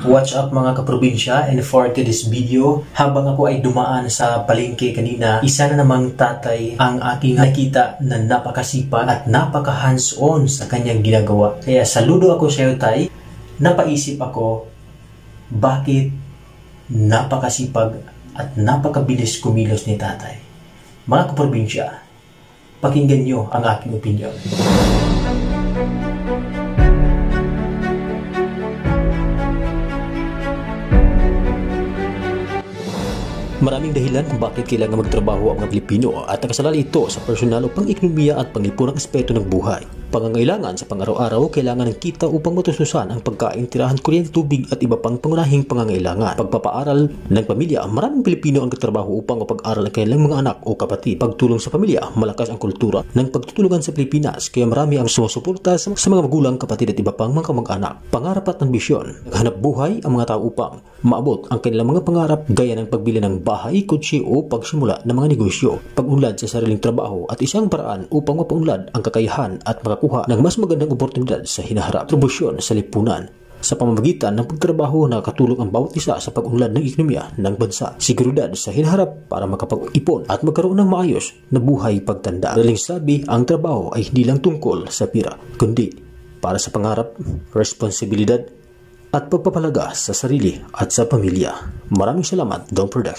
What's up mga kaprobinsya, and for today's video, habang ako ay dumaan sa palengke kanina, isa na namang tatay ang aking nakita na napakasipag at napaka hands-on sa kanyang ginagawa. Kaya saludo ako sa iyo, tay. Napaisip ako, bakit napakasipag at napakabilis kumilos ni tatay? Mga kaprobinsya, pakinggan nyo ang aking opinion. Maraming dahilan kung bakit kailangan magtrabaho ang mga Pilipino at nakasalalay ito sa personal o pang-ekonomiya at panglipunang aspeto ng buhay. Pangangailangan sa pang-araw-araw, kailangan ng kita upang matustusan ang pagkain, tirahan, kuryente, tubig at iba pang pangunahing pangangailangan. Pagpapaaral ng pamilya, maraming Pilipino ang nagtatrabaho upang mapag-aral ang kanilang mga anak o kapatid. Pagtulong sa pamilya, malakas ang kultura ng pagtutulungan sa Pilipinas, kaya marami ang sumusuporta sa mga magulang, kapatid at iba pang mga kamag-anak. Pangarap at ambisyon, naghanap buhay ang mga tao upang maabot ang kanilang mga pangarap gaya ng pagbili ng bahay, kotse o pagsimula ng mga negosyo, pag-unlad sa sariling trabaho at isang paraan upang mapaunlad ang kakayahan at makakuha ng mas magandang oportunidad sa hinaharap. Kontribusyon sa lipunan. Sa pamamagitan ng pagtrabaho, nakakatulong ang bawat isa sa pag-unlad ng ekonomiya ng bansa. Seguridad sa hinaharap para makapag-ipon at magkaroon ng maayos na buhay pagtanda. Madaling sabi, ang trabaho ay hindi lang tungkol sa pira, kundi para sa pangarap, responsibilidad at pagpapalaga sa sarili at sa pamilya. Maraming salamat, Don Production.